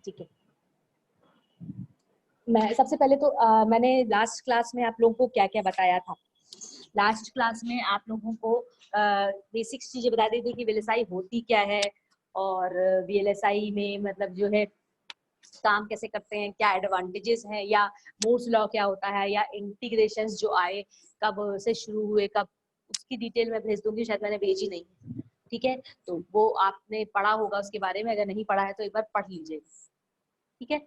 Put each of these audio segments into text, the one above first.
ठीक है, मैं सबसे पहले तो मैंने लास्ट क्लास में आप लोगों को क्या क्या बताया था। लास्ट क्लास में आप लोगों को बेसिक चीजें बता दी थी कि वीएलएसआई होती क्या है, और वीएलएसआई में मतलब जो है काम कैसे करते हैं, क्या एडवांटेजेस हैं, या मूर्स लॉ क्या होता है, या इंटीग्रेशंस जो आए कब से शुरू हुए कब, उसकी डिटेल मैं भेज दूंगी, शायद मैंने भेजी नहीं। ठीक है, तो वो आपने पढ़ा होगा उसके बारे में, अगर नहीं पढ़ा है तो एक बार पढ़ लीजिएगा। ठीक है,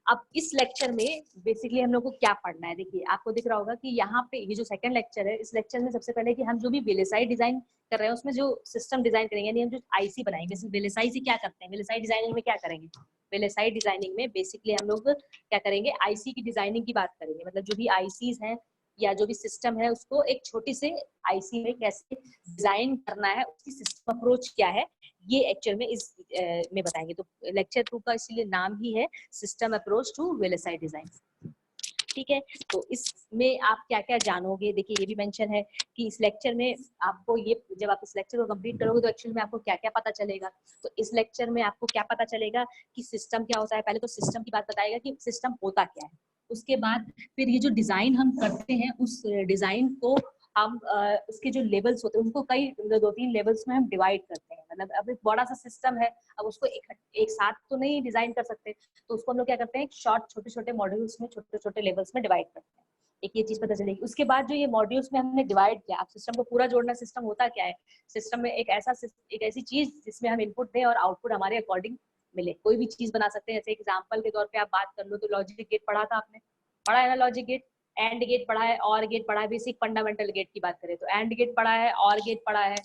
अब इस लेक्चर में बेसिकली हम लोग को क्या पढ़ना है, देखिए आपको दिख रहा होगा कि यहाँ पे ये जो सेकंड लेक्चर है, इस लेक्चर में सबसे पहले कि हम जो भी वीएलएसआई डिजाइन कर रहे हैं उसमें जो सिस्टम डिजाइन करेंगे, यानी हम जो आईसी बनाएंगे, वीएलएसआई से क्या करते हैं, वीएलएसआई डिजाइनिंग में क्या करेंगे, वीएलएसआई डिजाइनिंग में बेसिकली हम लोग क्या करेंगे, आईसी की डिजाइनिंग की बात करेंगे, मतलब जो भी आईसीज हैं या जो भी सिस्टम है उसको एक छोटी से आईसी में कैसे डिजाइन करना है, उसकी सिस्टम अप्रोच क्या है, ये एक्चुअल में इस में बताएंगे। तो लेक्चर 2 का इसलिए नाम ही है system approach to VLSI design. ठीक है, तो इसमें आप क्या क्या जानोगे, देखिए ये भी मेंशन है कि इस लेक्चर में आपको ये, जब आप इस लेक्चर को कंप्लीट करोगे तो एक्चुअल में आपको क्या क्या पता चलेगा। तो इस लेक्चर में आपको क्या पता चलेगा कि सिस्टम क्या होता है, पहले तो सिस्टम की बात बताएगा कि सिस्टम होता क्या है, उसके बाद फिर ये जो डिजाइन हम करते हैं उस डिजाइन को हम उसके जो लेवल्स होते हैं उनको कई 2-3 लेवल्स में हम डिवाइड करते हैं। मतलब अब एक बड़ा सा सिस्टम है, अब उसको एक साथ तो नहीं डिजाइन कर सकते, तो उसको हम लोग क्या करते हैं, शॉर्ट छोटे छोटे मॉड्यूल्स में छोटे छोटे लेवल्स में डिवाइड करते हैं। एक ये चीज पता चलेगी। उसके बाद जो ये मॉड्यूल्स में हमने डिवाइड किया, अब सिस्टम को पूरा जोड़ना, सिस्टम होता क्या है, सिस्टम में एक ऐसी चीज जिसमें हम इनपुट दें और आउटपुट हमारे अकॉर्डिंग मिले, कोई भी चीज बना सकते हैं। जैसे एग्जाम्पल के तौर पर आप बात कर लो तो लॉजिक गेट पढ़ा था आपने, पढ़ा है ना, लॉजिक गेट, एंड गेट पढ़ा है, और गेट पढ़ा है, बेसिक फंडामेंटल गेट की बात करें तो एंड गेट पढ़ा है, और गेट पढ़ा है,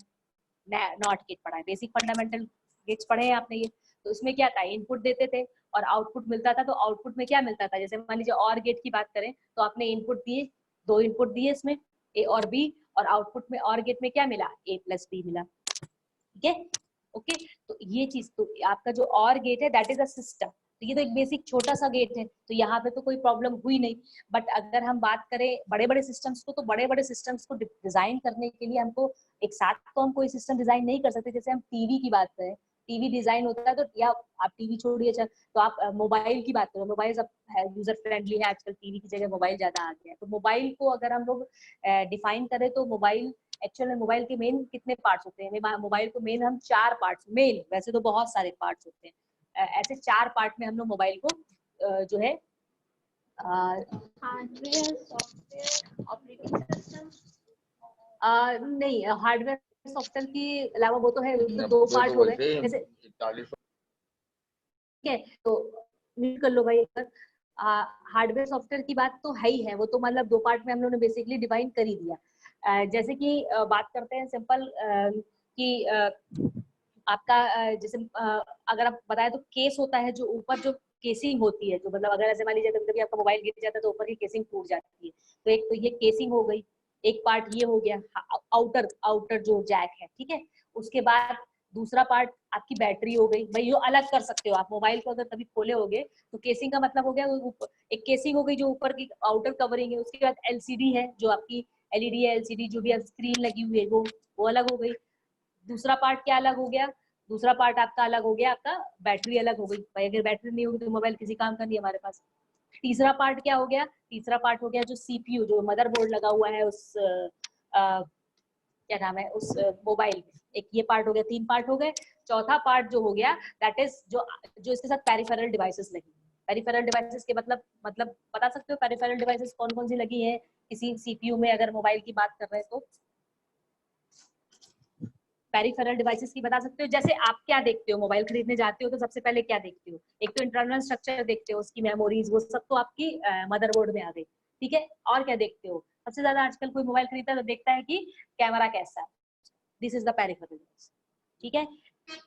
नॉट गेट पढ़ा है, बेसिक फंडामेंटल गेट्स पढ़े हैं आपने ये। तो उसमें क्या था, इनपुट देते थे और आउटपुट मिलता था, तो आउटपुट में क्या मिलता था, जैसे मान लीजिए और गेट की बात करें तो आपने इनपुट दिए, 2 इनपुट दिए इसमें, ए और बी, और आउटपुट में और गेट में क्या मिला, ए प्लस बी मिला। ठीक है, ओके, तो ये चीज, तो आपका जो और गेट है दैट इज अ सिस्टम, तो ये तो एक बेसिक छोटा सा गेट है, तो यहाँ पे तो कोई प्रॉब्लम हुई नहीं। बट अगर हम बात करें बड़े बड़े सिस्टम्स को, तो बड़े बड़े सिस्टम्स को डिजाइन करने के लिए हमको एक साथ तो हम कोई सिस्टम डिजाइन नहीं कर सकते। जैसे हम टीवी की बात करें, टीवी डिजाइन होता है तो, या आप टीवी छोड़िए, चल तो आप मोबाइल की बात करो, मोबाइल सब यूजर फ्रेंडली है आजकल, टीवी की जगह मोबाइल ज्यादा आ गया है, तो मोबाइल को अगर हम लोग डिफाइन करें तो मोबाइल, एक्चुअल में मोबाइल के मेन कितने पार्ट्स होते हैं, मोबाइल को मेन हम 4 पार्ट्स, मेन वैसे तो बहुत सारे पार्ट्स होते हैं, ऐसे 4 पार्ट में हम लोग मोबाइल को जो है हार्डवेयर, सॉफ्टवेयर, ऑपरेटिंग सिस्टम, नहीं, हार्डवेयर सॉफ्टवेयर के अलावा वो तो है, तो 2 पार्ट हो गए जैसे। ठीक है, तो म्यूट कर लो भाई। हार्डवेयर सॉफ्टवेयर की बात तो है ही है, वो तो मतलब 2 पार्ट में हम लोगों ने बेसिकली डिवाइन कर ही दिया। जैसे कि बात करते हैं सिंपल कि आपका जैसे अगर आप बताएं तो केस होता है, जो ऊपर जो केसिंग होती है, जो मतलब अगर ऐसे मान लीजिए कभी कभी आपका मोबाइल गिर जाता है तो ऊपर की केसिंग टूट जाती है, तो एक तो ये केसिंग हो गई, एक पार्ट ये हो गया, आउटर आउटर जो जैक है। ठीक है, उसके बाद दूसरा पार्ट आपकी बैटरी हो गई, भाई यो अलग कर सकते हो आप, मोबाइल को अगर कभी खोले होगे तो केसिंग का मतलब हो गया एक केसिंग हो गई जो ऊपर की आउटर कवरिंग है, उसके बाद एलसीडी है जो आपकी एलईडी है, एलसीडी जो भी स्क्रीन लगी हुई है वो अलग हो गई। दूसरा पार्ट क्या अलग हो गया, दूसरा पार्ट आपका अलग हो गया, आपका बैटरी अलग हो गई, भाई अगर बैटरी नहीं होगी तो मोबाइल किसी काम का नहीं है हमारे पास। तीसरा पार्ट क्या हो गया, तीसरा पार्ट हो गया जो सीपीयू, जो मदरबोर्ड लगा हुआ है उस क्या नाम है उस मोबाइल में, एक ये पार्ट हो गया, 3 पार्ट हो गए। चौथा पार्ट जो हो गया दैट इज जो इसके साथ पेरिफेरल डिवाइसेस लगी। पेरिफेरल डिवाइसेस के मतलब बता सकते हो पेरिफेरल डिवाइसेस कौन कौन सी लगी है किसी सीपीयू में, अगर मोबाइल की बात कर रहे हैं तो पेरिफेरल डिवाइसेस की बता सकते हो। जैसे आप क्या देखते हो, मोबाइल खरीदने जाते हो तो सबसे पहले क्या देखते हो, एक तो इंटरनल स्ट्रक्चर देखते हो, उसकी मेमोरीज वो सब तो आपकी मदरबोर्ड में आ गई। ठीक है, और क्या देखते हो, सबसे ज्यादा आजकल कोई मोबाइल खरीदता है तो देखता है कि कैमरा कैसा है, this is the peripheral device. ठीक है,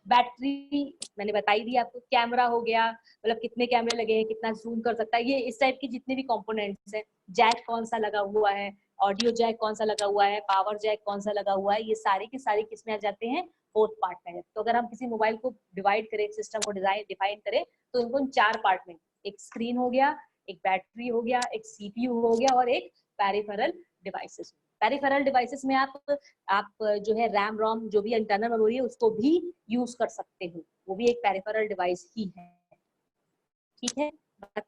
बैटरी मैंने बताई दी आपको, कैमरा हो गया, मतलब कितने कैमरे लगे हैं, कितना जूम कर सकता है, ये इस टाइप की जितने भी कंपोनेंट्स हैं, जैक कौन सा लगा हुआ है, ऑडियो जैक कौन सा लगा हुआ है, पावर जैक कौन सा लगा हुआ है, ये सारी की सारी किसमें आ जाते हैं, फोर्थ पार्ट में। तो अगर हम किसी मोबाइल को डिवाइड करें, सिस्टम को डिफाइन करें तो इनको 4 पार्ट में, एक स्क्रीन हो गया, एक बैटरी हो गया, एक सीपीयू हो गया और एक पेरिफेरल डिवाइसेस। पेरिफेरल डिवाइसेस में आप जो है रैम रोम जो भी इंटरनल मेमोरी है उसको भी यूज कर सकते हो, वो भी एक पेरिफेरल डिवाइस ही है। ठीक है,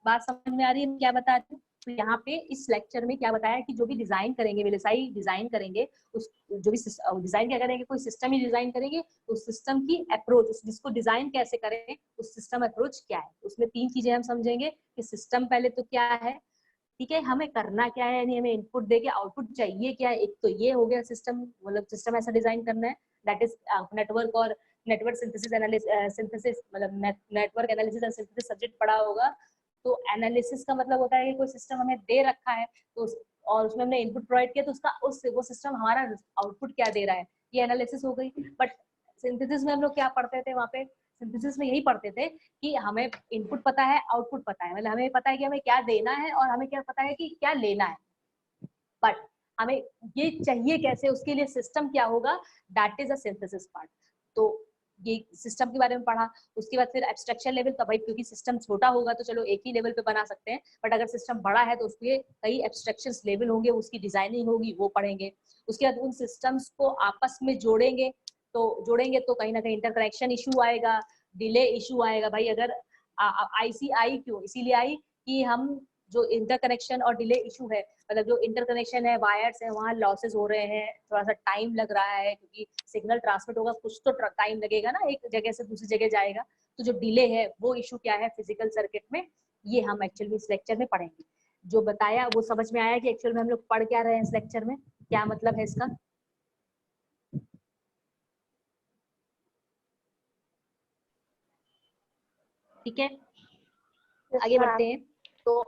बात समझ में आ रही है क्या बता रही हूँ? तो यहाँ पे इस लेक्चर में क्या बताया कि जो भी डिजाइन करेंगे, वेलेसाई डिजाइन करेंगे, उस जो भी डिजाइन क्या करेंगे, कोई सिस्टम ही डिजाइन करेंगे तो उस सिस्टम की अप्रोच, जिसको डिजाइन कैसे करें, उस सिस्टम अप्रोच क्या है, उसमें 3 चीजें हम समझेंगे कि सिस्टम पहले तो क्या है, ठीक है, हमें करना क्या है, यानी हमें इनपुट देके आउटपुट चाहिए क्या है। एक तो ये हो गया सिस्टम, मतलब सिस्टम ऐसा डिजाइन करना है, दैट इज नेटवर्क और नेटवर्क सिंथेसिस एनालिसिस, सिंथेसिस मतलब नेटवर्क एनालिसिस और सिंथेसिस सब्जेक्ट पढ़ा होगा। तो एनालिसिस का मतलब होता है कि कोई सिस्टम हमें दे रखा है तो और उसमें हमने इनपुट प्रोवाइड किया तो उसका वो सिस्टम हमारा आउटपुट क्या दे रहा है, ये एनालिसिस हो गई। बट सिंथेसिस में हम लोग क्या पढ़ते थे, वहाँ पे सिंथेसिस में यही पढ़ते थे कि हमें इनपुट पता है, आउटपुट पता है, मतलब हमें पता है कि हमें क्या देना है और हमें क्या पता है कि क्या लेना है, बट हमें ये चाहिए कैसे, उसके लिए सिस्टम क्या होगा, that is a synthesis part. तो ये सिस्टम के बारे में पढ़ा। उसके बाद फिर एब्स्ट्रक्शन लेवल का, भाई क्योंकि सिस्टम छोटा होगा तो चलो एक ही लेवल पे बना सकते हैं, बट अगर सिस्टम बड़ा है तो उसके कई एब्स्ट्रक्शन लेवल होंगे, उसकी डिजाइनिंग होगी, वो पढ़ेंगे। उसके बाद उन सिस्टम्स को आपस में जोड़ेंगे, तो कहीं ना कहीं इंटरकनेक्शन इशू आएगा, डिले इशू आएगा। भाई अगर आईसी आई क्यों इसीलिए आई कि हम जो इंटरकनेक्शन और डिले इशू है, मतलब जो इंटरकनेक्शन है, वायर्स है, वहाँ लॉसेस हो रहे हैं, थोड़ा सा टाइम लग रहा है क्योंकि सिग्नल ट्रांसमिट होगा, कुछ तो टाइम लगेगा ना, एक जगह से दूसरी जगह जाएगा। तो जो डिले है वो इशू क्या है फिजिकल सर्किट में, ये हम एक्चुअली इस लेक्चर में पढ़ेंगे। जो बताया वो समझ में आया कि एक्चुअल में हम लोग पढ़ क्या रहे हैं इस लेक्चर में, क्या मतलब है इसका? ठीक है, आगे बढ़ते हैं। तो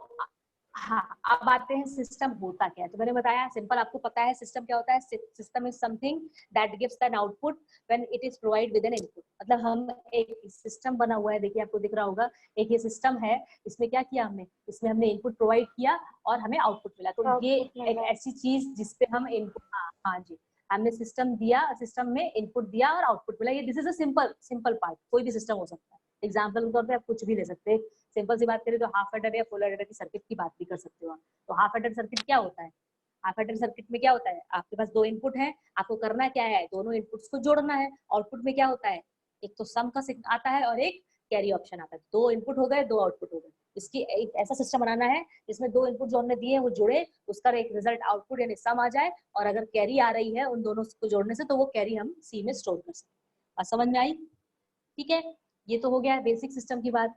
हाँ, अब आते हैं सिस्टम होता क्या है। तो मैंने बताया सिंपल, आपको पता है सिस्टम क्या होता है। System is something that gives an output when it is provide with N input. मतलब हम एक सिस्टम बना हुआ है, देखिए आपको दिख रहा होगा, एक ये सिस्टम है, इसमें क्या किया हमने, इसमें हमने इनपुट प्रोवाइड किया और हमें आउटपुट मिला। तो ये एक ऐसी चीज जिसपे हम इनपुट, हाँ जी, हमने सिस्टम दिया, सिस्टम में इनपुट दिया और आउटपुट मिला। ये this is a simple part, कोई भी सिस्टम हो सकता है। एग्जाम्पल के तौर पे आप कुछ भी ले सकते हैं। सिंपल सी बात करें तो हाफ एडर या फुल एडर की सर्किट की बात भी कर सकते हो आप। तो हाफ एडर सर्किट क्या होता है, हाफ एडर सर्किट में क्या होता है, आपके पास 2 इनपुट है, आपको करना क्या है, दोनों इनपुट्स को जोड़ना है। आउटपुट में क्या होता है, एक तो सम का आता है और एक कैरी ऑप्शन आता है। 2 इनपुट हो गए, 2 आउटपुट हो गए। इसकी एक ऐसा सिस्टम बनाना है जिसमें 2 इनपुट जो हमने दिए वो जुड़े, उसका एक रिजल्ट आउटपुट यानी सम आ जाए, और अगर कैरी आ रही है उन दोनों को जोड़ने से तो वो कैरी हम सी में स्टोर कर सकते हैं। समझ में आई? ठीक है, ये तो हो गया बेसिक सिस्टम की बात।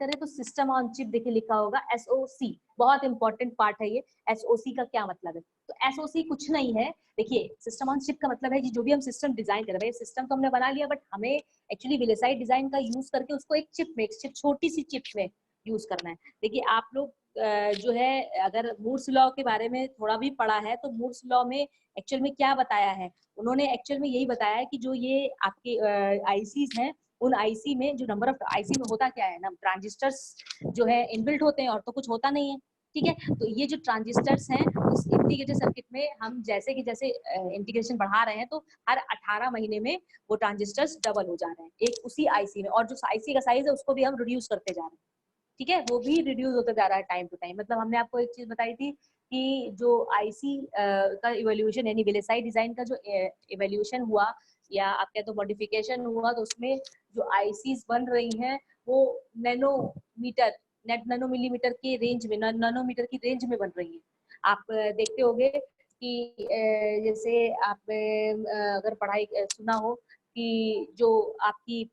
करें तो सिस्टम ऑन चिप देखिए लिखा होगा एसओसी, बहुत इंपॉर्टेंट पार्ट है ये। एसओसी का क्या मतलब है, तो एसओसी कुछ नहीं है। देखिए सिस्टम ऑन चिप का मतलब है कि जो भी हम सिस्टम डिजाइन कर रहे हैं, सिस्टम तो हमने बना लिया, बट हमें एक्चुअली विलेसाइड डिजाइन का यूज करके उसको एक चिप में, एक चिप छोटी सी चिप में यूज करना है। देखिए आप लोग जो है अगर मूर्स लॉ के बारे में थोड़ा भी पढ़ा है तो मूर्स लॉ में एक्चुअल में क्या बताया है, उन्होंने एक्चुअल में यही बताया है कि जो ये आपके आईसीज हैं, उन आईसी में जो नंबर ऑफ आईसी में होता क्या है ना, ट्रांजिस्टर्स जो है इनबिल्ट होते हैं और तो कुछ होता नहीं है। ठीक है, तो ये जो ट्रांजिस्टर्स हैं उस इंटीग्रेटेड सर्किट में हम जैसे कि जैसे इंटीग्रेशन बढ़ा रहे हैं तो हर 18 महीने में वो ट्रांजिस्टर्स डबल हो जा रहे हैं एक उसी आईसी में, और जो आईसी का साइज है उसको भी हम रिड्यूस करते जा रहे हैं। ठीक है, वो भी रिड्यूस होता जा रहा है टाइम टू टाइम। मतलब हमने आपको एक चीज बताई थी कि जो आईसी का इवोल्यूशन यानी विलेसाइड डिजाइन का जो इवोल्यूशन हुआ या आप कह तो मॉडिफिकेशन हुआ, तो उसमें जो आईसीज बन रही हैं वो नैनोमीटर, नैनो मिलीमीटर की रेंज में, नैनोमीटर की रेंज में बन रही है। आप देखते होंगे कि जैसे आप अगर पढ़ाई सुना हो कि जो आपकी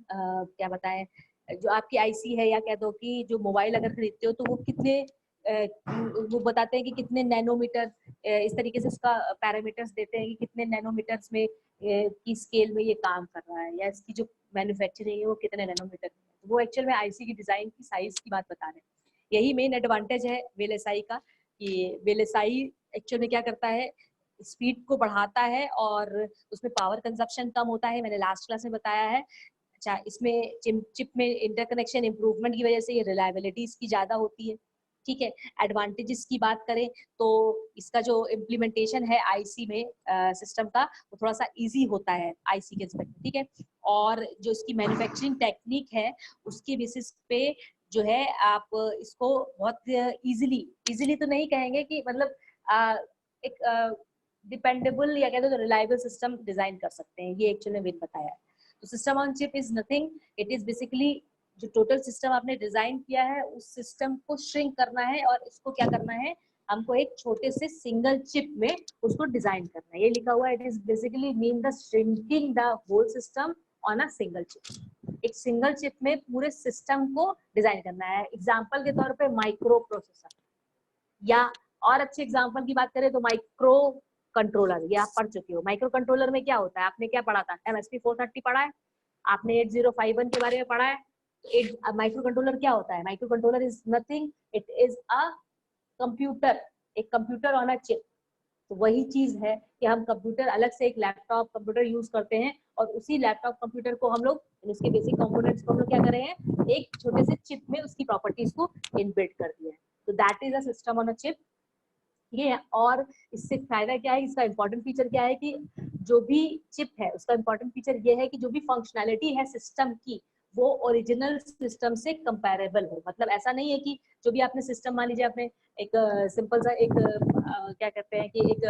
क्या बताएं, जो आपकी आईसी है या कह दो कि जो मोबाइल अगर खरीदते हो तो वो कितने वो बताते हैं कि कितने नैनोमीटर, इस तरीके से उसका पैरामीटर्स देते हैं कि कितने नैनोमीटर्स में की स्केल में ये काम कर रहा है, या इसकी जो मैन्युफैक्चरिंग है वो कितने नैनोमीटर में है। तो वो एक्चुअल में आईसी की डिजाइन की साइज की बात बता रहे हैं। यही मेन एडवांटेज है वेलेसाई का, कि वेलेसाई एक्चुअल में क्या करता है, स्पीड को बढ़ाता है और उसमें पावर कंजप्शन कम होता है, मैंने लास्ट क्लास में बताया है। अच्छा, इसमें चिप में इंटरकनेक्शन इंप्रूवमेंट की वजह से ये रिलायबिलिटी इसकी ज्यादा होती है। ठीक है, एडवांटेजेस की बात करें तो इसका जो इम्प्लीमेंटेशन है आईसी में सिस्टम का, वो थोड़ा सा इजी होता है आईसी के रिस्पेक्ट में। ठीक है, और जो इसकी मैन्युफैक्चरिंग टेक्निक है उसके बेसिस पे जो है आप इसको बहुत इजीली तो नहीं कहेंगे कि मतलब एक डिपेंडेबल या कहते हैं तो रिलायबल सिस्टम डिजाइन कर सकते हैं, ये एक्चुअली विन बताया है। तो system on chip is nothing, it is basically जो टोटल सिस्टम आपने डिजाइन किया है उस सिस्टम को श्रिंक करना है और इसको क्या करना है, हमको एक छोटे से सिंगल चिप में उसको डिजाइन करना है। ये लिखा हुआ है, it is basically mean the shrinking the whole system on a single chip. एक सिंगल चिप में पूरे सिस्टम को डिजाइन करना है। एग्जांपल के तौर पे माइक्रो प्रोसेसर, या और अच्छे एग्जांपल की बात करें तो माइक्रो कंट्रोलर, ये आप पढ़ चुके हो। माइक्रो कंट्रोलर में क्या होता है, आपने क्या पढ़ा था, MSP 430 पढ़ा है, आपने 8051 के बारे में पढ़ा है। माइक्रो कंट्रोलर क्या होता है, micro controller is nothing, it is a computer, एक कंप्यूटर ऑन अ चिप। तो वही चीज है कि हम कंप्यूटर अलग से एक लैपटॉप कंप्यूटर यूज करते हैं और उसी लैपटॉप कंप्यूटर को हम लोग इसके बेसिक कंपोनेंट्स को हम लोग क्या कर रहे हैं, एक छोटे से चिप में उसकी प्रॉपर्टीज को इनबिल्ट कर दिया है। तो that is a system on a chip. ये है, और इससे फायदा क्या है, इसका इंपॉर्टेंट फीचर क्या है कि जो भी चिप है उसका इंपॉर्टेंट फीचर ये है कि जो भी फंक्शनैलिटी है सिस्टम की वो ओरिजिनल सिस्टम से कंपैरेबल हो। मतलब ऐसा नहीं है कि जो भी आपने सिस्टम, मान लीजिए आपने एक सिंपल सा एक क्या कहते हैं कि एक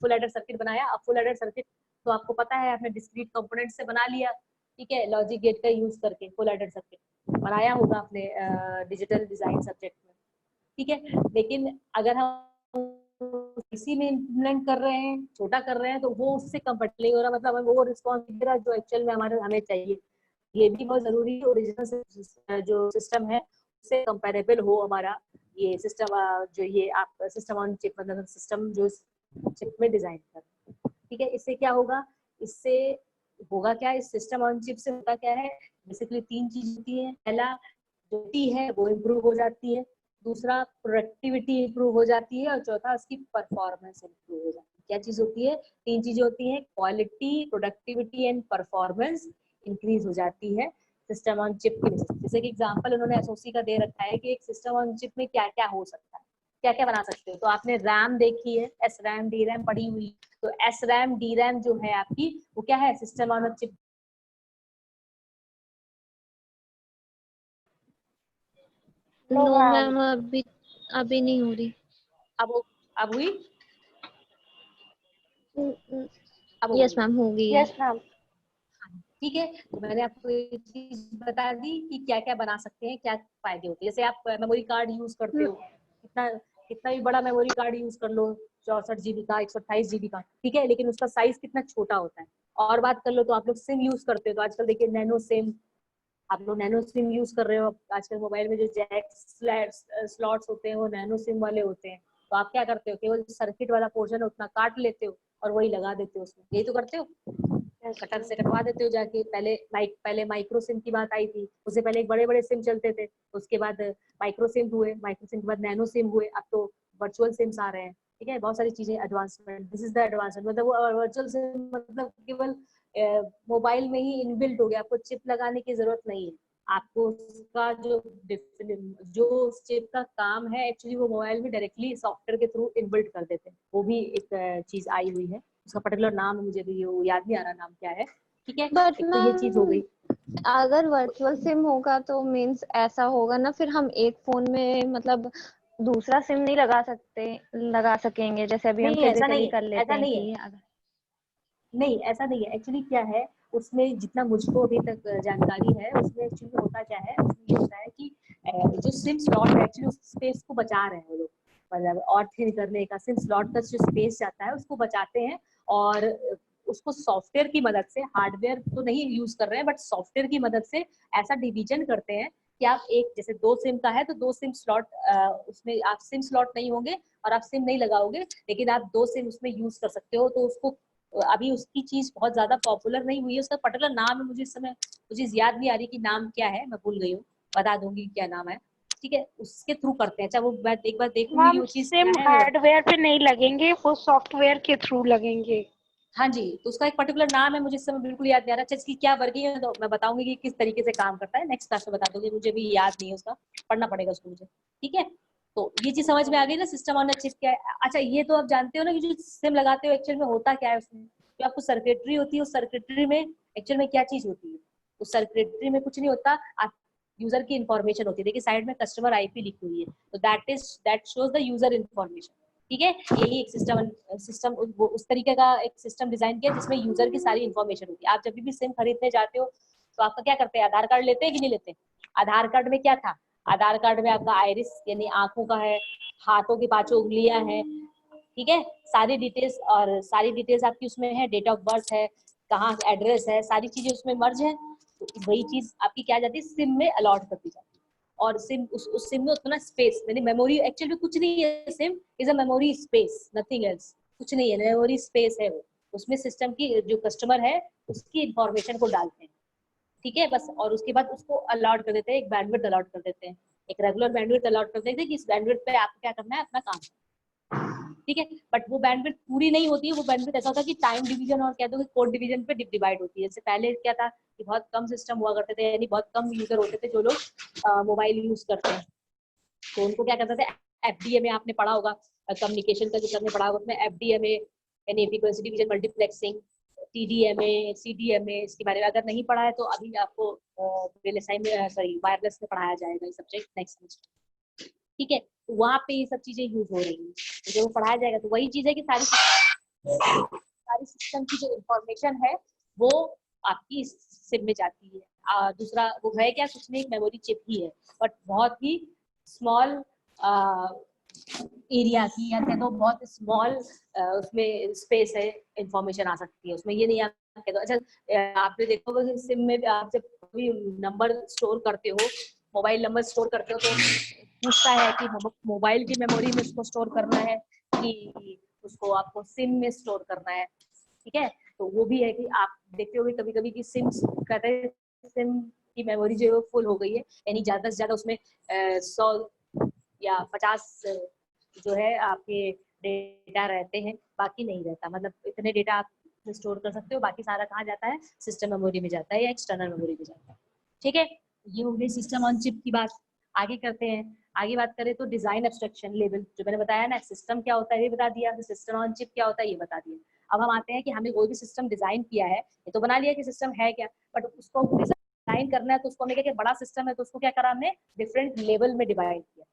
फुल एडर सर्किट बनाया। अब फुल एडर सर्किट तो आपको पता है आपने डिस्क्रीट कंपोनेंट से बना लिया, ठीक है, लॉजिक गेट का यूज करके फुल एडर सर्किट बनाया होगा आपने डिजिटल डिजाइन सब्जेक्ट में, ठीक है। लेकिन अगर हम इसी में इम्प्लीमेंट कर रहे हैं, छोटा कर रहे हैं, तो वो उससे कंफर्टेबल नहीं हो रहा, मतलब वो रिस्पॉन्स दे रहा जो एक्चुअल में हमारे हमें चाहिए। ये भी बहुत जरूरी है, ओरिजिनल जो सिस्टम है उससे कंपेरेबल हो हमारा ये सिस्टम, जो ये आप सिस्टम ऑन चिप, मतलब सिस्टम जो चिप में डिजाइन कर, ठीक है। इससे क्या होगा, इससे होगा क्या, इस सिस्टम ऑन चिप से होता क्या है, बेसिकली तीन चीज होती है। पहला जो है वो इम्प्रूव हो जाती है, दूसरा प्रोडक्टिविटी इंप्रूव हो जाती है, और चौथा उसकी परफॉर्मेंस इंप्रूव हो जाती है। क्या चीज होती है, तीन चीजें होती हैं, quality, productivity and performance increase हो जाती है सिस्टम ऑन चिप की वजह से। जैसे कि एग्जांपल उन्होंने एसओसी का दे रखा है कि एक सिस्टम ऑन चिप में क्या क्या हो सकता है, क्या क्या बना सकते हो। तो आपने रैम देखी है, एस रैम डी रैम पढ़ी हुई, तो एस रैम डी रैम जो है आपकी वो क्या है, system on chip. No ma'am, अभी अभी नहीं हो रही। अब हुई, अब यस मैम, हो गई है। Yes ma'am. ठीक है। तो मैंने आपको ये चीज बता दी कि क्या क्या बना सकते हैं, क्या फायदे होते हैं। जैसे आप मेमोरी कार्ड यूज करते हो, कितना कितना भी बड़ा मेमोरी कार्ड यूज कर लो, 64 GB का, 128 GB का, ठीक है, लेकिन उसका साइज कितना छोटा होता है। और बात कर लो तो आप लोग सिम यूज करते हो, तो आजकल देखिए नैनो सिम, आप लोग नैनो सिम यूज कर रहे हो। आजकल मोबाइल में जो जैक स्लॉट्स होते हैं वो नैनो सिम वाले होते हैं। तो आप क्या करते हो, केवल सर्किट वाला पोर्शन है उतना काट लेते हो और वही लगा देते हो उसमें, यही तो करते हो, कटर से कटवा देते हो जाके। पहले माइक्रो सिम की बात आई थी, उससे पहले एक बड़े बड़े सिम चलते थे, उसके बाद माइक्रो सिम हुए, माइक्रो सिम के बाद नैनो सिम हुए, अब तो वर्चुअल सिम्स आ रहे हैं, ठीक है। बहुत सारी चीजें advancement, this is the advancement. मतलब वो वर्चुअल सिम मतलब केवल मोबाइल में ही इनबिल्ट हो गया, आपको चिप लगाने की जरूरत नहीं है। आपको उसका जो चिप का काम है एक्चुअली वो मोबाइल में डायरेक्टली सॉफ्टवेयर के थ्रू इनबिल्ट कर देते हैं। वो भी एक चीज आई हुई है, उसका पर्टिकुलर नाम मुझे भी याद नहीं आ रहा नाम क्या है, ठीक है। बट एक तो ये चीज हो मैम, गई। अगर वर्चुअल सिम होगा तो मीन्स ऐसा होगा ना, फिर हम एक फोन में मतलब दूसरा सिम नहीं लगा सकेंगे, जैसे अभी हम नहीं ऐसा नहीं फिजिकली है, कर लेते ऐसा हैं नहीं है, कि अगर। नहीं ऐसा नहीं है। एक्चुअली क्या है उसमें, जितना मुझको अभी तक जानकारी है, उसमें एक्चुअली होता क्या है, उसमें ये होता है कि जो सिम स्लॉट है एक्चुअली उस स्पेस को बचा रहे हैं वो लोग, मतलब और थिन करने का सिम स्लॉट का जो स्पेस जाता है उसको बचाते हैं। और उसको सॉफ्टवेयर की मदद से, हार्डवेयर तो नहीं यूज कर रहे हैं बट सॉफ्टवेयर की मदद से ऐसा डिवीजन करते हैं कि आप एक, जैसे दो सिम का है तो दो सिम स्लॉट, उसमें आप सिम स्लॉट नहीं होंगे और आप सिम नहीं लगाओगे, लेकिन आप दो सिम उसमें यूज कर सकते हो। तो उसको अभी उसकी चीज बहुत ज्यादा पॉपुलर नहीं हुई है, उसका पर्टिकुलर नाम है, मुझे इस समय मुझे याद नहीं आ रही कि नाम क्या है, मैं भूल गई हूँ, बता दूंगी क्या नाम है, ठीक है। उसके थ्रू करते हैं, अच्छा वो मैं एक बार देखूंगी कि मैम वो चीज क्या सिम है। हार्डवेयर पे नहीं लगेंगे, वो सॉफ्टवेयर के थ्रू लगेंगे। हाँ जी, तो उसका एक पर्टिकुलर नाम है, मुझे इस समय बिल्कुल याद नहीं आ रहा। अच्छा इसकी क्या वर्किंग है तो मैं बताऊंगी कि किस तरीके से काम करता है, नेक्स्ट क्लास में बता दूंगी, मुझे भी याद नहीं है उसका, पढ़ना पड़ेगा उसको मुझे, ठीक है। तो ये चीज समझ में आ गई ना, सिस्टम ऑन अ चिप क्या है। अच्छा ये तो आप जानते हो ना कि जो सिम लगाते हो एक्चुअल में होता क्या है उसमें, जो आपको सर्किटरी होती है उस सर्किटरी में एक्चुअल में क्या चीज होती है, उस सर्किटरी में कुछ नहीं होता, आप यूजर की इन्फॉर्मेशन होती है। देखिए साइड में कस्टमर आईपी लिखी हुई है, तो that shows the user information, ठीक है। यही एक सिस्टम उस तरीके का एक सिस्टम डिजाइन किया जिसमें यूजर की सारी इन्फॉर्मेशन होती है। आप जब भी सिम खरीदने जाते हो तो आपका क्या करते हैं, आधार कार्ड लेते हैं कि नहीं लेते? आधार कार्ड में क्या था, आधार कार्ड में आपका आइरिस यानी आंखों का है, हाथों की 5 उंगलियां हैं, ठीक है, सारी डिटेल्स, और सारी डिटेल्स आपकी उसमें है, डेट ऑफ बर्थ है, कहाँ एड्रेस है, सारी चीजें उसमें मर्ज है। तो वही चीज आपकी क्या जाती है, सिम में अलॉट कर दी जाती है। और सिम उस सिम में उतना स्पेस यानी मेमोरी एक्चुअली में कुछ नहीं है, SIM is a memory space, nothing else, कुछ नहीं है, मेमोरी स्पेस है वो। उसमें सिस्टम की जो कस्टमर है उसकी इंफॉर्मेशन को डालते हैं, ठीक है बस। और उसके बाद उसको अलॉट कर देते हैं, एक बैंडविड्थ अलॉट कर देते हैं, एक रेगुलर बैंडविड्थ अलॉट कर देते हैं कि इस बैंडविड्थ पे आपको क्या करना है, अपना काम, ठीक है। बट वो बैंडविड्थ पूरी नहीं होती है, वो बैंडविड्थ ऐसा होता है कि टाइम डिवीजन और कह दो कि कोड डिवीजन पे डिवाइड होती है। जैसे पहले क्या था कि बहुत कम सिस्टम हुआ करते थे, यानी बहुत कम यूजर होते थे जो लोग मोबाइल यूज करते हैं, तो उनको क्या करते थे, एफडीएमए आपने पढ़ा होगा, कम्युनिकेशन का जो आपने पढ़ा होगा, उसमें एफडीएमए यानी frequency division multiplexing, TDMA, CDMA, इसके बारे में अगर नहीं पढ़ा है तो अभी आपको वीएलएसआई में सॉरी वायरलेस में पढ़ाया जाएगा ये सब्जेक्ट नेक्स्ट सेमेस्टर, ठीक है। तो वहाँ पे ये सब चीजें यूज हो रही हैं, तो जब वो पढ़ाया जाएगा तो वही चीज है कि सारी सिस्टम की जो इंफॉर्मेशन है वो आपकी सिम में जाती है। दूसरा वो है क्या, कुछ नहीं, मेमोरी चिप ही है, बट बहुत ही स्मॉल एरिया की, या कह दो बहुत स्मॉल उसमें स्पेस है, इंफॉर्मेशन आ सकती है उसमें। ये नहीं आप कह दो, अच्छा आपने देखा होगा सिम में आप जब कोई नंबर स्टोर करते हो, मोबाइल नंबर स्टोर करते हो, तो पूछता है कि मोबाइल की मेमोरी में उसको स्टोर करना है कि उसको आपको सिम में स्टोर करना है, ठीक है। तो वो भी है कि आप देखते होंगे कभी कभी कि कहते हैं सिम की मेमोरी जो है फुल हो गई है, यानी ज्यादा से ज्यादा उसमें 100 या 50 जो है आपके डेटा रहते हैं, बाकी नहीं रहता। मतलब इतने डेटा आप स्टोर कर सकते हो, बाकी सारा कहाँ जाता है, सिस्टम मेमोरी में जाता है या एक्सटर्नल मेमोरी में जाता है, ठीक है। ये हो गई सिस्टम ऑन चिप की बात। आगे करते हैं, आगे बात करें तो डिजाइन एब्स्ट्रैक्शन लेवल, जो मैंने बताया ना, सिस्टम क्या होता है ये बता दिया, सिस्टम ऑन चिप क्या होता है ये बता दिया। अब हम आते हैं कि हमने कोई भी सिस्टम डिजाइन किया है, ये तो बना लिया कि सिस्टम है क्या, बट उसको डिजाइन करना है तो उसको हमने क्या, बड़ा सिस्टम है तो उसको क्या करा, हमने डिफरेंट लेवल में डिवाइड किया,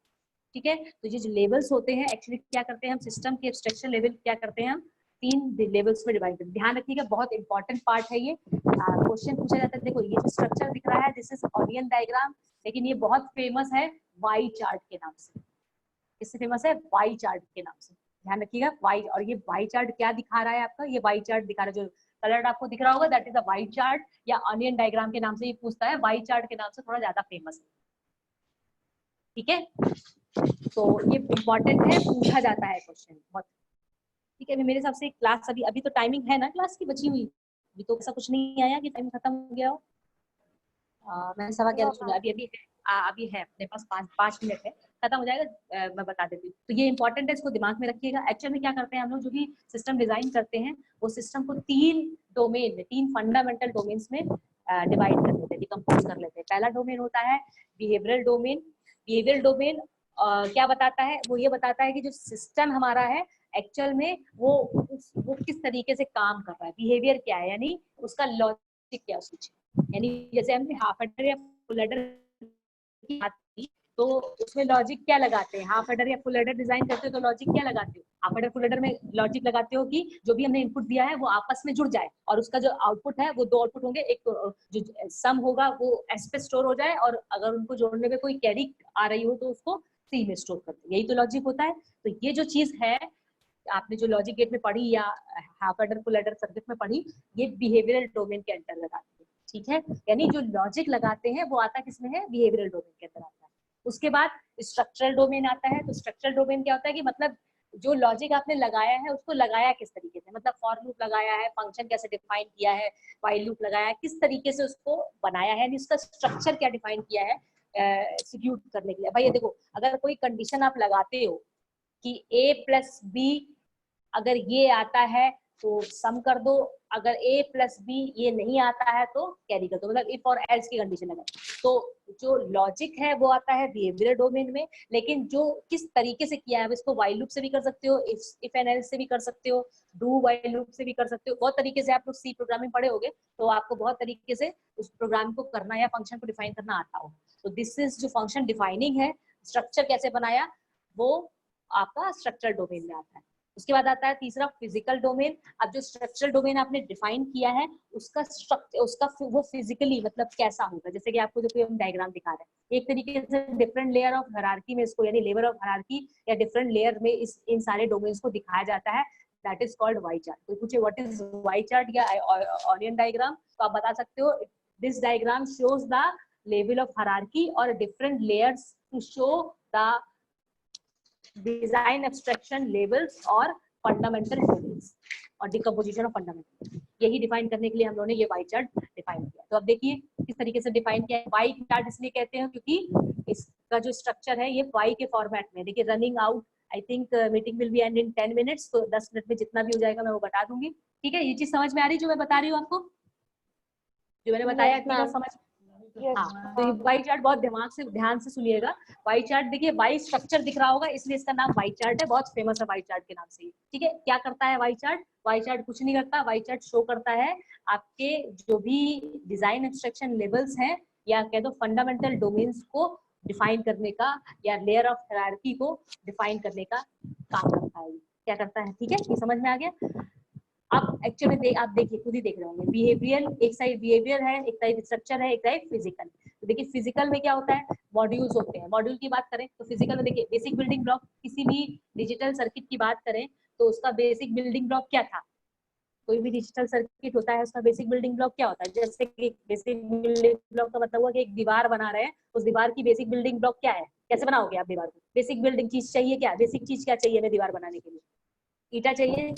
ठीक है। तो ये जो लेवल्स होते हैं एक्चुअली क्या करते हैं हम, सिस्टम के एब्स्ट्रैक्शन लेवल क्या करते हैं हम, 3 लेवल्स में डिवाइड करते हैं। ध्यान रखिएगा, बहुत इंपॉर्टेंट पार्ट है ये, क्वेश्चन पूछा जाता है। देखो ये जो स्ट्रक्चर दिख रहा है दिस इज ऑनियन डायग्राम, लेकिन ये बहुत फेमस है वाई चार्ट के नाम से। किससे फेमस है, वाई चार्ट के नाम से, ध्यान रखिएगा वाई। और ये वाई चार्ट क्या दिखा रहा है आपका, ये वाई चार्ट दिखा रहा है, जो कलर आपको दिख रहा होगा that is a Y chart, या ऑनियन डायग्राम के नाम से ये पूछता है, वाई चार्ट के नाम से थोड़ा ज्यादा फेमस है, ठीक है। तो ये इम्पोर्टेंट है, पूछा जाता है क्वेश्चन बहुत, ठीक है। अभी मेरे हिसाब से क्लास अभी अभी तो टाइमिंग है ना क्लास की बची हुई, अभी तो ऐसा कुछ नहीं आया कि टाइम खत्म हो गया हो। मैंने 11:15 सुना, अभी अभी है, अभी है अपने पास 5 मिनट है, खत्म हो जाएगा। मैं बता देती हूँ, तो ये इंपॉर्टेंट है, इसको दिमाग में रखिएगा। एक्चुअल में क्या करते हैं हम लोग, जो भी सिस्टम डिजाइन करते हैं वो सिस्टम को 3 डोमेन में, 3 फंडामेंटल डोमेन्स में डिवाइड कर लेते हैं, डिकम्पोज कर लेते हैं। पहला डोमेन होता है बिहेवियरल डोमेन। बिहेवियरल डोमेन क्या बताता है, वो ये बताता है कि जो सिस्टम हमारा है एक्चुअल में वो किस तरीके से काम कर रहा है, बिहेवियर क्या है, यानी उसका लॉजिक क्या है, यानी जैसे हमने हाफ एडर या फुल एडर की बात की, तो उसमें लॉजिक क्या लगाते हैं, हाफ एडर या फुल एडर डिजाइन करते हो तो लॉजिक क्या लगाते हो, हाफ एडर फुल एडर में लॉजिक लगाते हो कि जो भी हमने इनपुट दिया है वो आपस में जुड़ जाए, और उसका जो आउटपुट है वो 2 आउटपुट होंगे, एक जो सम होगा वो एस पे स्टोर हो जाए, और अगर उनको जोड़ने में कोई कैरी आ रही हो तो उसको सी में स्टोर करते हैं, यही तो लॉजिक होता है। तो ये जो चीज है आपने जो लॉजिक गेट में पढ़ी या half adder full adder subject में पढ़ी, ये बिहेवियरल डोमेन के अंतर्गत आती है, ठीक है। यानी जो लॉजिक लगाते हैं वो आता किसमें है, बिहेवियरल डोमेन के अंदर आता है। उसके बाद स्ट्रक्चरल डोमेन आता है। तो स्ट्रक्चरल डोमेन क्या होता है कि मतलब जो लॉजिक आपने लगाया है उसको लगाया किस तरीके से, मतलब फॉर लूप लगाया है, फंक्शन कैसे डिफाइन किया है, व्हाइल लूप लगाया है, किस तरीके से उसको बनाया है, इसका स्ट्रक्चर क्या डिफाइन किया है एग्जीक्यूट करने के लिए। भाई ये देखो, अगर कोई कंडीशन आप लगाते हो कि a प्लस बी अगर ये आता है तो सम कर दो, अगर a प्लस बी ये नहीं आता है तो कैरी कर दो, मतलब इफ और एल्स की कंडीशन लगा। तो जो लॉजिक है वो आता है बिहेवियरल डोमेन में, लेकिन जो किस तरीके से किया है इसको व्हाइल लूप से भी कर सकते हो, इफ एंड एल्स से भी कर सकते हो, डू व्हाइल लूप से भी कर सकते हो, बहुत तरीके से। आप लोग सी प्रोग्रामिंग पढ़े होगे तो आपको बहुत तरीके से उस प्रोग्राम को करना या फंक्शन को डिफाइन करना आता हो। तो दिस इज जो फंक्शन डिफाइनिंग है, स्ट्रक्चर कैसे बनाया वो आपका स्ट्रक्चरल डोमेन में आता है। उसके बाद आता है तीसरा फिजिकल डोमेन। अब जो स्ट्रक्चरल डोमेन आपने डिफाइन किया है उसका स्ट्रक्चर, उसका वो फिजिकली मतलब कैसा होगा, जैसे कि आपको जो कोई हम डायग्राम दिखा रहे हैं, एक तरीके से डिफरेंट लेयर ऑफ हायरार्की में इसको, यानी लेवल ऑफ हायरार्की या डिफरेंट लेयर में इन सारे डोमेन्स को दिखाया जाता है, that is called Y chart. कोई पूछे व्हाट इज वाई चार्ट या ऑनियन डायग्राम, तो आप बता सकते हो this diagram shows the level of hierarchy और different layers to show the design abstraction levels और फंडामेंटल डोमेन्स और डिकम्पोजिशन ऑफ फंडामेंटल, यही डिफाइन करने के लिए हम लोगों ने ये वाई चार्ट डिफाइन किया। तो अब देखिए किस तरीके से डिफाइन किया है। वाई चार्ट इसलिए कहते हैं क्योंकि इसका जो स्ट्रक्चर है ये वाई के फॉर्मेट में। देखिए running out, I think meeting will be and in 10 minutes, तो 10 मिनट में जितना भी हो जाएगा मैं वो बता दूंगी। ठीक है, ये चीज समझ में आ रही है जो मैं बता रही हूँ आपको, जो मैंने बताया Yes, इतनी बात ma'am. समझ? Yes. हाँ, तो ये वाई चार्ट बहुत दिमाग से ध्यान से सुनिएगा। वाई चार्ट देखिए, वाई स्ट्रक्चर दिख रहा होगा इसलिए इसका नाम वाई चार्ट है, बहुत फेमस है वाई चार्ट के नाम से। ठीक है, क्या करता है वाई चार्ट? वाई चार्ट कुछ नहीं करता, वाई चार्ट शो करता है आपके जो भी डिजाइन इंस्ट्रक्शन लेवल्स हैं या कह दो फंडामेंटल डोमेन्स को डिफाइन करने का या लेयर ऑफ हायरार्की को डिफाइन करने का काम करता है। क्या करता है? ठीक है, ये समझ में आ गया। आप एक्चुअली आप देखिए, खुद ही देख रहे होंगे, बिहेवियर एक साइड बिहेवियर है, एक साइड स्ट्रक्चर है, एक साइड फिजिकल। तो देखिए फिजिकल में क्या होता है, मॉड्यूल्स होते हैं। मॉड्यूल की बात करें तो फिजिकल में देखिए बेसिक बिल्डिंग ब्लॉक, किसी भी डिजिटल सर्किट की बात करें तो उसका बेसिक बिल्डिंग ब्लॉक क्या था? कोई भी डिजिटल सर्किट होता है उसका बेसिक बिल्डिंग ब्लॉक क्या होता है? जैसे कि बेसिक बिल्डिंग ब्लॉक का मतलब हुआ कि एक दीवार बना रहे हैं, उस दीवार की बेसिक बिल्डिंग ब्लॉक क्या है? कैसे बनाओगे आप दीवार को? बेसिक बिल्डिंग चीज चाहिए क्या? बेसिक चीज क्या चाहिए हमें दीवार बनाने के लिए? ईटा चाहिए,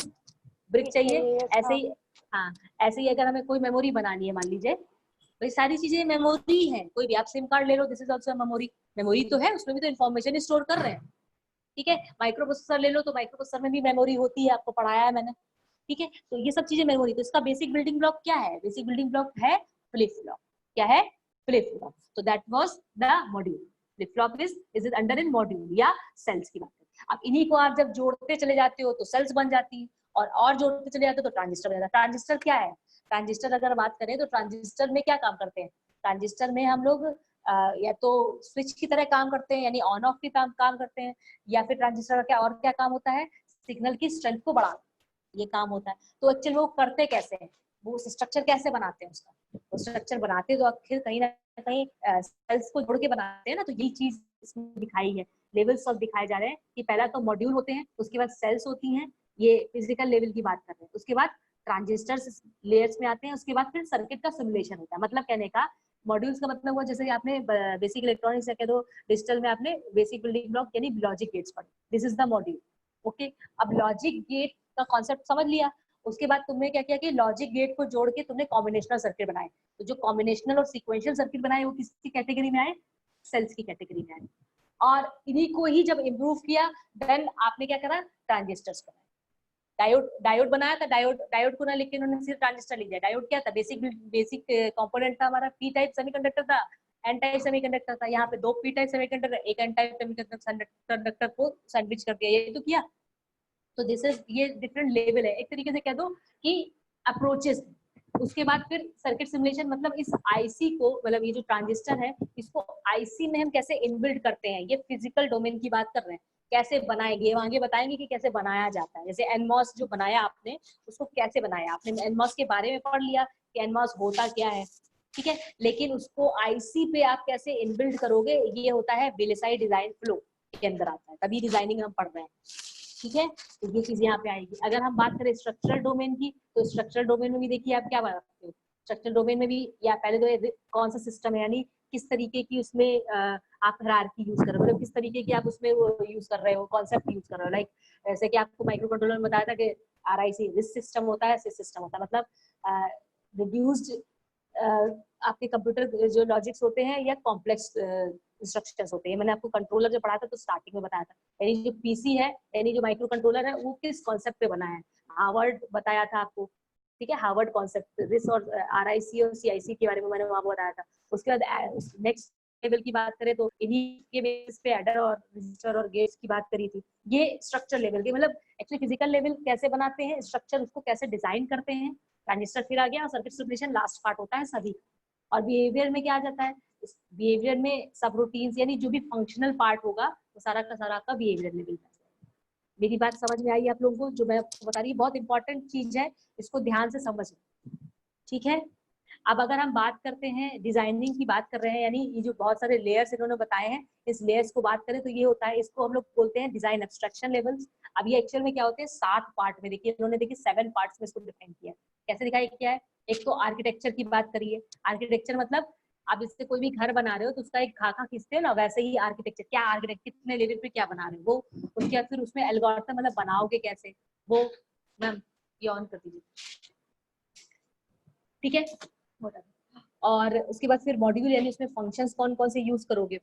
ब्रिक चाहिए। Yes, ऐसे ma'am. ही, हाँ, ऐसे ही अगर हमें कोई मेमोरी बनानी है मान लीजिए, तो ये सारी चीजें मेमोरी है। कोई भी आप सिम कार्ड ले लो, this is also memory. Memory तो है, उसमें भी तो इन्फॉर्मेशन स्टोर कर रहे हैं। ठीक है, माइक्रो प्रोसेसर ले लो तो माइक्रो प्रोसेसर में भी मेमोरी होती है, आपको पढ़ाया है मैंने। ठीक है, तो ये सब चीजें मेमोरी। तो इसका बेसिक बिल्डिंग ब्लॉक क्या है? बेसिक बिल्डिंग ब्लॉक है फ्लिप फ्लॉप। क्या है? Flip flop. तो that was the module. Flip flop is it under in module या सेल्स की बात करें। अब इन्हीं को आप जब जोड़ते चले जाते हो तो सेल्स बन जाती है, और जोड़ते चले जाते हो तो ट्रांजिस्टर बन जाता है। ट्रांजिस्टर क्या है? ट्रांजिस्टर अगर बात करें तो ट्रांजिस्टर में क्या काम करते हैं? ट्रांजिस्टर में हम लोग या तो स्विच की तरह काम करते हैं, यानी ऑन ऑफ की काम करते हैं, या फिर ट्रांजिस्टर का क्या और क्या काम होता है? सिग्नल की स्ट्रेंथ को बढ़ाना, ये काम होता है। तो एक्चुअली वो करते कैसे हैं, वो स्ट्रक्चर कैसे बनाते हैं उसका? वो स्ट्रक्चर बनाते तो आखिर कहीं ना कहीं सेल्स को जोड़ के बनाते हैं ना। तो यही चीज इसमें दिखाई है, लेवल्स सब दिखाए जा रहे हैं कि पहला तो मॉड्यूल होते हैं, उसके बाद सेल्स होती हैं, ये फिजिकल लेवल की बात कर रहे हैं, उसके बाद ट्रांजिस्टर्स लेयर्स में आते हैं, उसके बाद फिर सर्किट का सिमुलेशन होता है। मतलब कहने का मॉड्यूल्स का मतलब हुआ जैसे आपने बेसिक इलेक्ट्रॉनिक्स या कह दो डिजिटल में आपने बेसिक बिल्डिंग ब्लॉक यानी लॉजिक गेट्स पढ़े, this is the module. Okay, अब लॉजिक गेट का कॉन्सेप्ट समझ लिया, उसके बाद तुमने क्या किया कि लॉजिक गेट को जोड़ के तुमने कॉम्बिनेशनल सर्किट बनाए। तो जो कॉम्बिनेशनल और सीक्वेंशियल सर्किट बनाए वो किसकी कैटेगरी में आए? सेल्स की कैटेगरी में आए। और इन्हीं को ही जब इम्प्रूव किया देन आपने क्या करा? ट्रांजिस्टर्स बनाए। डायोड बनाया था, डायोड को ना लिख के उन्होंने सिर्फ ट्रांजिस्टर लिख दिया। डायोड क्या था? बेसिक कंपोनेंट था हमारा, पी टाइप सेमीकंडक्टर था, एन टाइप सेमीकंडक्टर था। यहाँ पे दो पी टाइप सेमीकंडक्टर, एक एन टाइप सेमीकंडक्टर को सैंडविच कर दिया, ये तो किया। तो दिस इज, ये डिफरेंट लेवल है, एक तरीके से कह दो कि अप्रोचेस। उसके बाद फिर सर्किट सिमुलेशन, मतलब इस आईसी को, मतलब ये जो ट्रांजिस्टर है इसको आईसी में हम कैसे इनबिल्ड करते हैं, ये फिजिकल डोमेन की बात कर रहे हैं। कैसे बनाएंगे, आगे बताएंगे कि कैसे बनाया जाता है। जैसे एनमॉस जो बनाया आपने, उसको कैसे बनाया आपने? एनमॉस के बारे में पढ़ लिया कि एनमॉस होता क्या है, ठीक है, लेकिन उसको आईसी पे आप कैसे इनबिल्ड करोगे, ये होता है वीएलएसआई डिजाइन फ्लो के अंदर आता है, तभी डिजाइनिंग हम पढ़ रहे हैं। ठीक है, तो ये चीज यहाँ पे आएगी। अगर हम बात करें स्ट्रक्चरल डोमेन की, तो स्ट्रक्चरल डोमेन में भी देखिए आप क्या बनाते हो। स्ट्रक्चरल डोमेन में भी या पहले तो कौन सा सिस्टम है, यानी किस तरीके की उसमें आप हायरार्की यूज कर रहे हो, मतलब किस तरीके की आप उसमें वो यूज कर रहे हो, कॉन्सेप्ट यूज कर रहे हो। लाइक जैसे कि आपको माइक्रो कंट्रोलर में बताया था कि आरआईसी रिस्क सिस्टम होता है, सिस सिस्टम होता है, मतलब रिड्यूस्ड आपके कंप्यूटर जो लॉजिक्स होते हैं या कॉम्प्लेक्स इंस्ट्रक्शंस होते हैं। मैंने आपको कंट्रोलर जो पढ़ाया था तो स्टार्टिंग में बताया था, यानी जो पीसी है यानी जो माइक्रो कंट्रोलर है वो किस कॉन्सेप्ट पे बना है, हार्वर्ड बताया था आपको। ठीक है, हार्वर्ड कॉन्सेप्ट, रिस और आरआईसी और सीआईसी के बारे में मैंने वहां बताया था। उसके बाद नेक्स्ट लेवल की बात करें तो इन्हीं के बेस पे एडर और रजिस्टर और गेट्स की बात करी थी। ये स्ट्रक्चर लेवल के, मतलब एक्चुअली फिजिकल लेवल कैसे बनाते हैं स्ट्रक्चर, उसको कैसे डिजाइन करते हैं, ट्रांजिस्टर फिर आ गया, और सर्किट सिमुलेशन लास्ट पार्ट होता है सभी। और बिहेवियर में क्या आ जाता है? बिहेवियर में सब रूटीन्स यानी जो भी फंक्शनल पार्ट होगा वो सारा का सारा आपका बिहेवियर में मिल जाता है। मेरी बात समझ में आई आप लोगों को? जो मैं आपको बता रही हूँ बहुत इंपॉर्टेंट चीज है, इसको ध्यान से समझना, ठीक है। अब अगर हम बात करते हैं डिजाइनिंग की बात कर रहे हैं, यानी ये जो बहुत सारे लेयर्स इन्होंने बताए हैं, इस लेयर्स को बात करें तो ये होता है, इसको हम लोग बोलते हैं डिजाइन एब्स्ट्रैक्शन लेवल्स। अब ये एक्चुअल में क्या होते हैं, 7 पार्ट में, देखिए इन्होंने देखिए 7 पार्ट्स में इसको डिफाइन किया है। कैसे दिखाई किया है? एक तो आर्किटेक्चर की बात करिए। आर्किटेक्चर मतलब आप इससे कोई भी घर बना रहे हो तो उसका एक खाका खींचते हो ना, वैसे ही आर्किटेक्चर, क्या आर्किटेक्ट कितने लेवल पे क्या बना रहे हो वो, उसके बाद फिर उसमें एल्गोरिथम मतलब बनाओगे कैसे वो। मैम ये ऑन कर दीजिए, ठीक है। और उसके बाद फिर मॉड्यूल, यानी उसमें फंक्शंस कौन कौन से यूज करोगे।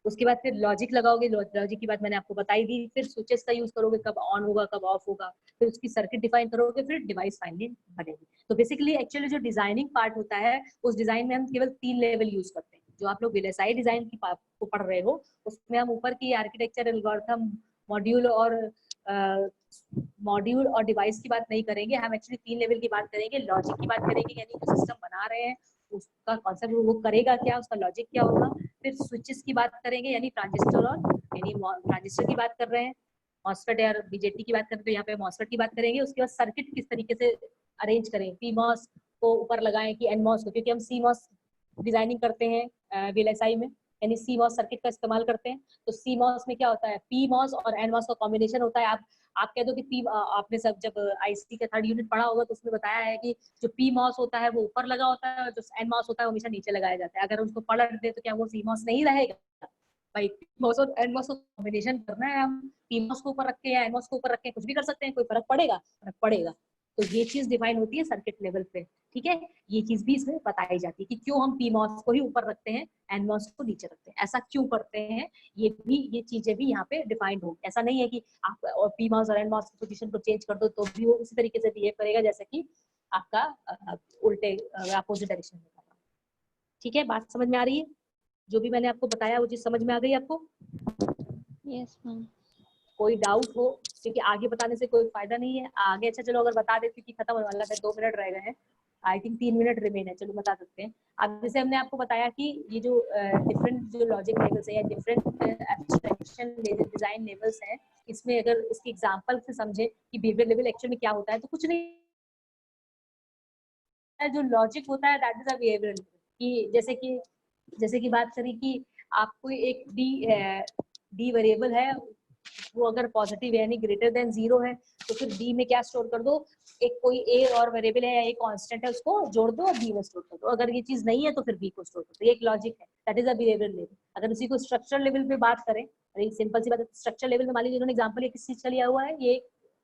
उसके बाद फिर लॉजिक लगाओगे, लॉजिक की बात मैंने आपको बताई दी। फिर स्विचेस का यूज करोगे, कब ऑन होगा कब ऑफ होगा, फिर उसकी सर्किट डिफाइन करोगे, फिर डिवाइस फाइनली बनेगी। तो बेसिकली एक्चुअली जो डिजाइनिंग पार्ट होता है, उस डिजाइन में हम केवल 3 लेवल यूज करते हैं। जो आप लोग VLSI डिजाइन की को पढ़ रहे हो, उसमें हम ऊपर की आर्किटेक्चर, एल्गोरिथम, मॉड्यूल और डिवाइस की बात नहीं करेंगे। हम एक्चुअली 3 लेवल की बात करेंगे। लॉजिक की बात करेंगे, यानी जो सिस्टम बना रहे हैं उसका कॉन्सेप्ट, वो करेगा क्या, उसका लॉजिक क्या होगा। फिर स्विचेस की बात करेंगे, यानी ट्रांजिस्टर की बात कर रहे हैं, मॉसफेट या बीजेटी की बात करें तो यहाँ पे मॉसफेट की बात करेंगे। उसके बाद सर्किट किस तरीके से अरेंज करें, पीमॉस को ऊपर लगाएं कि एनमॉस को, क्योंकि हम सीमॉस डिजाइनिंग करते हैं VLSI में, यानी सीमॉस सर्किट का इस्तेमाल करते हैं। तो सीमॉस में क्या होता है, पीमॉस और एनमॉस का कॉम्बिनेशन होता है। आप कह दो कि आपने सब जब IC का 3rd यूनिट पढ़ा होगा तो उसमें बताया है कि जो पीमॉस होता है वो ऊपर लगा होता है, और जो एनमॉस होता है वो हमेशा नीचे लगाया जाता है। अगर उसको पलट दे तो क्या वो सीमॉस नहीं रहेगा भाई? पीमॉस और एनमॉस को कॉम्बिनेशन करना है, हम पीमॉस को ऊपर रख के या एनमॉस को ऊपर रख के कुछ भी कर सकते हैं, कोई फर्क पड़ेगा? फर्क पड़ेगा। तो ये चीज डिफाइन होती है सर्किट लेवल पे, ठीक है। ये चीज भी इसमें बताई जाती है कि क्यों हम पीमॉस को ही ऊपर रखते हैं, एनमॉस को नीचे रखते हैं, ऐसा क्यों करते हैं। ये चीजें भी यहाँ पे डिफाइंड होगी। ऐसा नहीं है कि आप और पीमॉस और एनमॉस की पोजीशन को चेंज कर दो तो भी वो उसी तरीके से बिहेव करेगा जैसे कि आपका उल्टे अपोजिट डायरेक्शन में कर रहा है, ठीक है। बात समझ में आ रही है? जो भी मैंने आपको बताया वो चीज समझ में आ गई आपको? Yes ma'am. कोई डाउट हो, क्योंकि आगे बताने से कोई फायदा नहीं है आगे। अच्छा चलो अगर बता देती कि खत्म होने वाला है, 2 मिनट रह गए हैं, आई थिंक 3 मिनट रिमेन है, चलो बता सकते हैं। अब जैसे हमने आपको बताया कि ये जो डिफरेंट जो लॉजिक लेवल्स है या डिफरेंट एब्स्ट्रैक्शन डिजाइन लेवल्स हैं, इसमें अगर इसकी एग्जांपल से समझे कि बिहेवियर लेवल एक्चुअली में क्या होता है, तो कुछ नहीं है। जो लॉजिक होता है that is a behaviour level. कि जैसे कि बात करी कि आपको एक डी वेरिएबल है, वो अगर पॉजिटिव है यानी ग्रेटर देन 0 है, तो फिर डी में क्या स्टोर कर दो, एक कोई ए और वेरिएबल है या एक कांस्टेंट है, उसको जोड़ दो और बी में स्टोर कर दो। अगर ये चीज नहीं है तो फिर बी को स्टोर कर दो। ये एक लॉजिक है, that is a behaviour level. अगर उसी को स्ट्रक्चर लेवल पे बात करें, एक सिंपल सी बात है, स्ट्रक्चर लेवल में मान लीजिए इन्होंने एग्जांपल किस चीज का लिया हुआ है, ये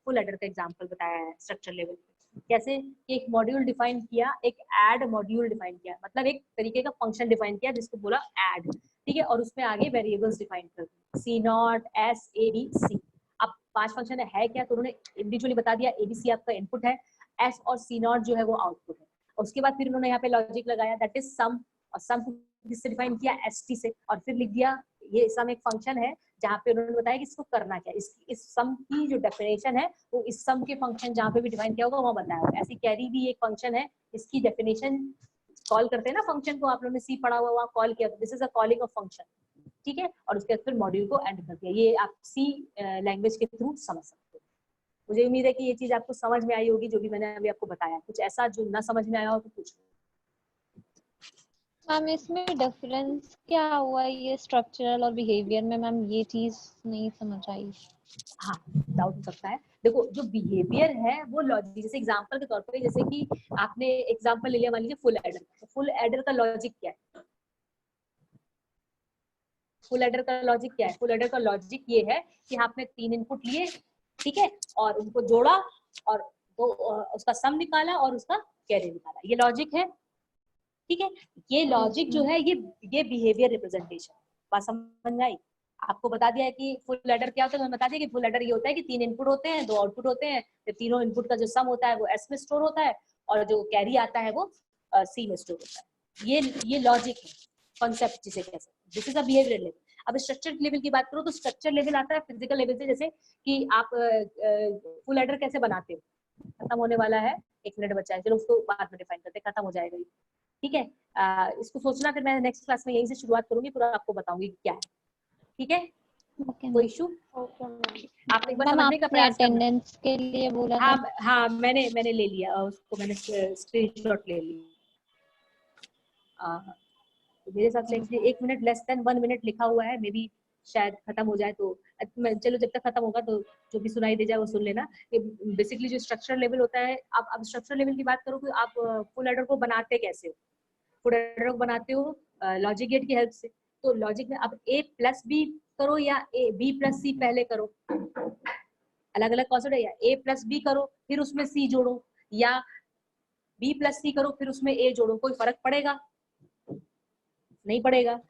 फुल एडर का एग्जांपल बताया है स्ट्रक्चर लेवल पे। कैसे? एक मॉड्यूल डिफाइन किया, एक ऐड मॉड्यूल डिफाइन किया, मतलब एक तरीके का फंक्शन डिफाइन किया जिसको बोला ऐड, ठीक है। और उसमें आगे वेरिएबल्स डिफाइन कर दी, C0 S A B C। अब 5 फंक्शन है क्या, तो उन्होंने इंडिविजुअली बता दिया। ABC आपका इनपुट है, S और C0 जो है वो आउटपुट है। उसके बाद फिर उन्होंने यहाँ पे लॉजिक लगाया, दैट इज सम, और सम किससे डिफाइन किया, ST से, और फिर लिख दिया ये सम एक फंक्शन है, जहाँ पे उन्होंने बताया कि इसको करना क्या। इस सम की जो डेफिनेशन है वो इस सम के फंक्शन जहाँ पे भी डिफाइन किया होगा वहाँ बताया होगा। ऐसी कैरी भी एक फंक्शन है, इसकी डेफिनेशन कॉल करते हैं ना फंक्शन को, आप लोगों ने सी पढ़ा हुआ वहाँ कॉल किया, this is a calling of function, ठीक है। और उसके बाद फिर मॉड्यूल को एंड कर दिया। ये आप सी लैंग्वेज के थ्रू समझ सकते हो। मुझे उम्मीद है कि ये चीज आपको समझ में आई होगी, जो भी मैंने अभी आपको बताया। कुछ ऐसा जो ना समझ में आया हो तो पूछो। मैम इसमें डिफरेंस क्या हुआ ये स्ट्रक्चरल और बिहेवियर में? मैम ये चीज नहीं समझ आई। हाँ, डाउट हो सकता है। देखो जो बिहेवियर है वो लॉजिक, जैसे एग्जांपल के तौर पे, जैसे कि आपने एग्जांपल ले लिया, मान लीजिए फुल एडर। तो फुल एडर का लॉजिक क्या है? फुल एडर का लॉजिक क्या है? फुल एडर का लॉजिक ये है कि आपने 3 इनपुट लिए, ठीक है, और उनको जोड़ा और तो उसका सम निकाला और उसका कैरी निकाला, ये लॉजिक है, ठीक है। ये लॉजिक जो है ये बिहेवियर रिप्रेजेंटेशन। बात समझ आई? आपको बता दिया है कि फुल एडर क्या होता है, बता दिया कि फुल एडर ये होता है कि 3 इनपुट होते हैं, 2 आउटपुट होते हैं, तो तीनों इनपुट का जो सम होता है वो S में स्टोर होता है, और जो कैरी आता है वो C में स्टोर होता है। ये लॉजिक है, कॉन्सेप्ट जिसे कह सकते हैं। This is a behaviour level. अब स्ट्रक्चर लेवल की बात करो तो स्ट्रक्चर लेवल आता है फिजिकल लेवल से, जैसे कि आप फुल एडर कैसे बनाते हो। खत्म होने वाला है, 1 मिनट बचा है, चलो उसको बाद में डिफाइन करते हैं, खत्म हो जाएगा, ठीक है। इसको सोचना, फिर मैं नेक्स्ट क्लास में यहीं से शुरुआत करूंगी, पूरा आपको बताऊंगी क्या है, ठीक है। ओके कोई इशू? Okay ma'am. आप एक बार मैम समझने का आपने प्रयास करना। अटेंडेंस के लिए बोला था। हाँ हाँ, मैंने ले लिया उसको, मैंने स्क्रीनशॉट ले ली। मेरे हिसाब से actually 1 minute less than 1 minute लिखा हुआ है, मे बी शायद खत्म हो जाए तो चलो, जब तक खत्म होगा तो जो भी सुनाई दे जाए वो सुन लेना। बेसिकली जो स्ट्रक्चर लेवल होता है, आप अब स्ट्रक्चर लेवल की बात करो कि आप फुल एडर को बनाते कैसे हो। फुल एडर को बनाते हो लॉजिक गेट की हेल्प से। तो लॉजिक में अब a प्लस बी करो या b प्लस सी पहले करो, अलग अलग कॉन्सेप्ट है। या a प्लस बी करो फिर उसमें c जोड़ो, या b प्लस सी करो फिर उसमें a जोड़ो, कोई फर्क पड़ेगा? नहीं पड़ेगा।